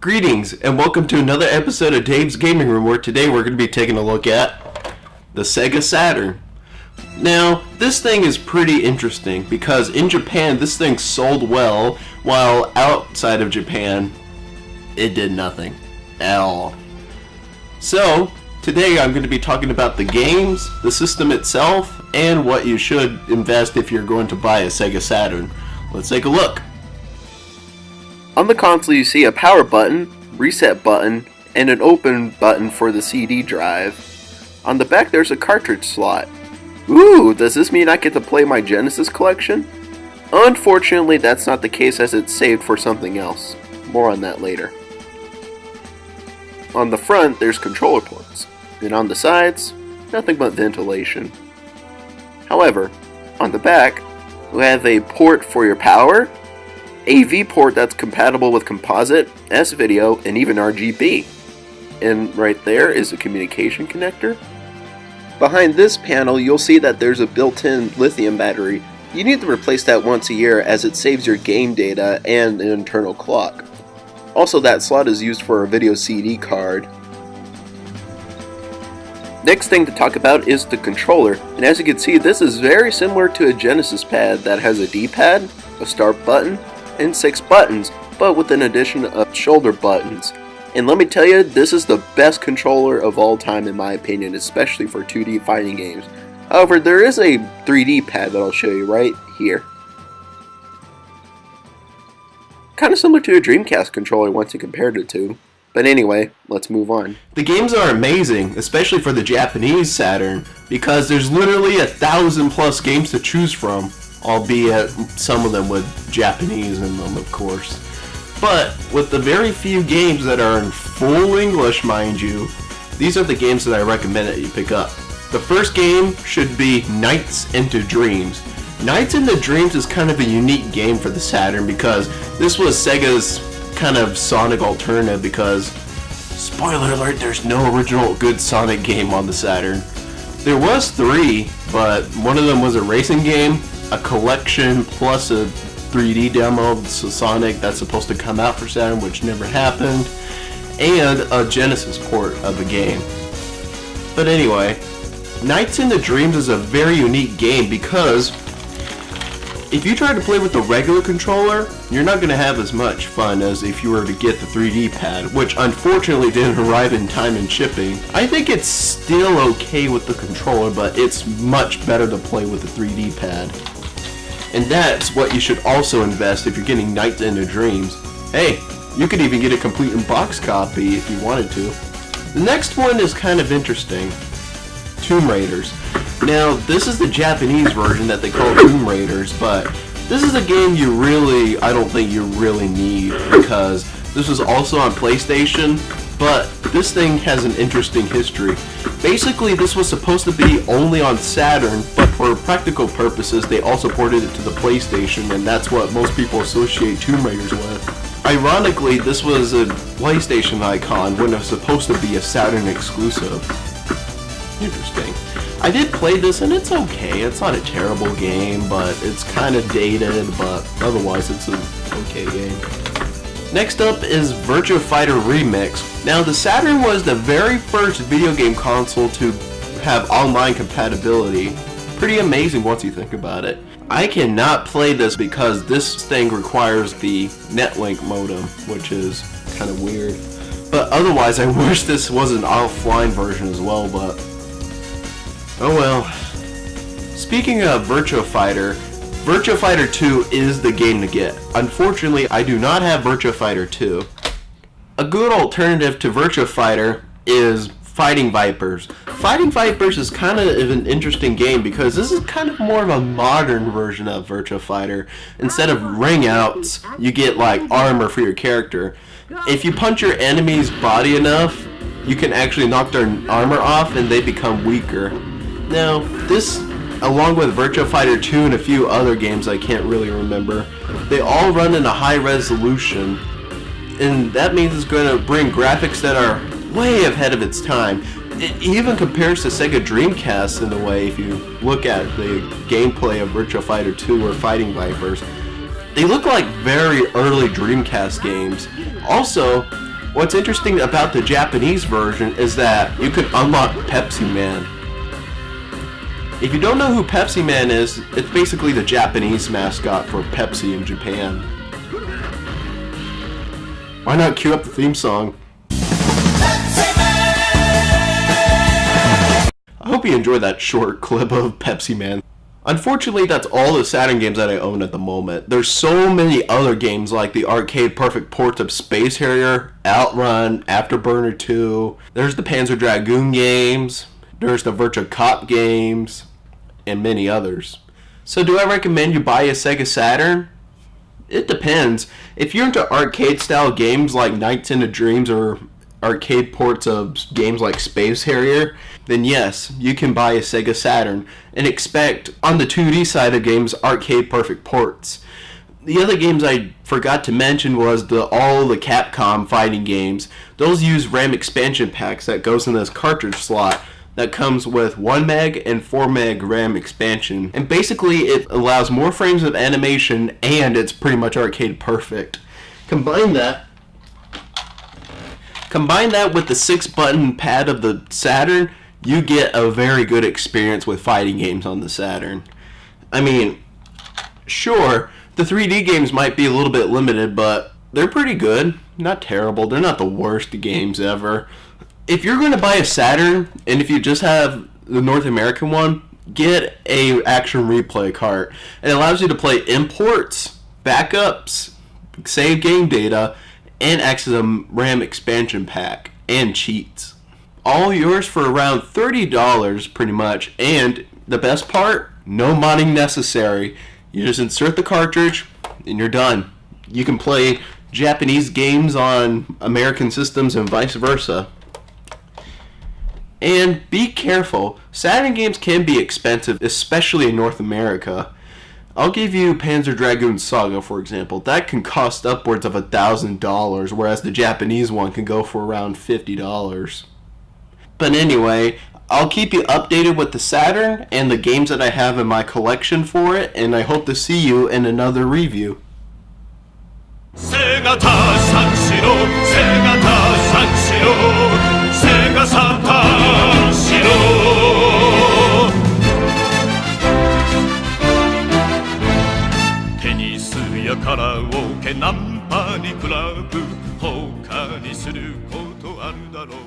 Greetings and welcome to another episode of Dave's Gaming Room, where today we're going to be taking a look at the Sega Saturn. Now, this thing is pretty interesting because in Japan this thing sold well, while outside of Japan it did nothing at all. So, today I'm going to be talking about the games, the system itself, and what you should invest if you're going to buy a Sega Saturn. Let's take a look. On the console you see a power button, reset button, and an open button for the CD drive. On the back there's a cartridge slot. Ooh, does this mean I get to play my Genesis collection? Unfortunately that's not the case, as it's saved for something else. More on that later. On the front there's controller ports, and on the sides, nothing but ventilation. However, on the back, we have a port for your power, AV port that's compatible with composite, S-video, and even RGB. And right there is a communication connector. Behind this panel, you'll see that there's a built-in lithium battery. You need to replace that once a year, as it saves your game data and an internal clock. Also, that slot is used for a video CD card. Next thing to talk about is the controller, and as you can see, this is very similar to a Genesis pad that has a D-pad, a start button, and 6 buttons, but with an addition of shoulder buttons. And let me tell you, this is the best controller of all time in my opinion, especially for 2D fighting games. However, there is a 3D pad that I'll show you right here. Kind of similar to a Dreamcast controller once you compared it to. But anyway, let's move on. The games are amazing, especially for the Japanese Saturn, because there's literally 1,000+ games to choose from. Albeit some of them with Japanese in them, of course. But with the very few games that are in full English, mind you, these are the games that I recommend that you pick up. The first game should be Nights into Dreams. Nights into Dreams is kind of a unique game for the Saturn because this was Sega's kind of Sonic alternative, because, spoiler alert, there's no original good Sonic game on the Saturn. There was 3, but one of them was a racing game, a collection, plus a 3D demo of Sonic that's supposed to come out for Saturn, which never happened, and a Genesis port of a game. But anyway, Nights into Dreams is a very unique game because if you try to play with the regular controller, you're not going to have as much fun as if you were to get the 3D pad, which unfortunately didn't arrive in time in shipping. I think it's still okay with the controller, but it's much better to play with the 3D pad. And that's what you should also invest if you're getting Nights into Dreams. Hey, you could even get a complete in-box copy if you wanted to. The next one is kind of interesting. Tomb Raiders. Now, this is the Japanese version that they call Tomb Raiders, but this is a game I don't think you really need, because this was also on PlayStation, but this thing has an interesting history. Basically, this was supposed to be only on Saturn, but for practical purposes, they also ported it to the PlayStation, and that's what most people associate Tomb Raiders with. Ironically, this was a PlayStation icon when it was supposed to be a Saturn exclusive. Interesting. I did play this, and it's okay. It's not a terrible game, but it's kind of dated, but otherwise it's an okay game. Next up is Virtua Fighter Remix. Now, the Saturn was the very first video game console to have online compatibility. Pretty amazing once you think about it. I cannot play this because this thing requires the Netlink modem, which is kind of weird. But otherwise, I wish this was an offline version as well, but oh well. Speaking of Virtua Fighter 2 is the game to get. Unfortunately, I do not have Virtua Fighter 2. A good alternative to Virtua Fighter is Fighting Vipers. Fighting Vipers is kind of an interesting game because this is kind of more of a modern version of Virtua Fighter. Instead of ring outs, you get like armor for your character. If you punch your enemy's body enough, you can actually knock their armor off and they become weaker. Now, this, along with Virtua Fighter 2 and a few other games I can't really remember, they all run in a high resolution, and that means it's going to bring graphics that are way ahead of its time. It even compares to Sega Dreamcast in a way if you look at the gameplay of Virtua Fighter 2 or Fighting Vipers. They look like very early Dreamcast games. Also, What's interesting about the Japanese version is that you can unlock Pepsi Man. If you don't know who Pepsi Man is, it's basically the Japanese mascot for Pepsi in Japan. Why not cue up the theme song? I hope you enjoyed that short clip of Pepsi Man. Unfortunately, that's all the Saturn games that I own at the moment. There's so many other games like the arcade perfect ports of Space Harrier, Outrun, Afterburner 2. There's the Panzer Dragoon games. There's the Virtua Cop games. And many others. So do I recommend you buy a Sega Saturn? It depends. If you're into arcade style games like Nights into Dreams or arcade ports of games like Space Harrier, then yes, you can buy a Sega Saturn and expect, on the 2D side of games, arcade perfect ports. The other games I forgot to mention was all the Capcom fighting games. Those use RAM expansion packs that goes in this cartridge slot that comes with 1 meg and 4 meg RAM expansion. And basically it allows more frames of animation and it's pretty much arcade perfect. Combine that with the 6-button pad of the Saturn, you get a very good experience with fighting games on the Saturn. I mean, sure, the 3D games might be a little bit limited, but they're pretty good. Not terrible. They're not the worst games ever. If you're going to buy a Saturn, and if you just have the North American one, get a Action Replay cart. It allows you to play imports, backups, save game data, and access a RAM expansion pack, and cheats. All yours for around $30 pretty much, and the best part, no modding necessary. You just insert the cartridge, and you're done. You can play Japanese games on American systems and vice versa. And be careful, Saturn games can be expensive, especially in North America. I'll give you Panzer Dragoon Saga, for example. That can cost upwards of $1,000, whereas the Japanese one can go for around $50. But anyway, I'll keep you updated with the Saturn and the games that I have in my collection for it, and I hope to see you in another review. Sega Saturn テニスやカラオケナンパにクラブ他にすることあるだろう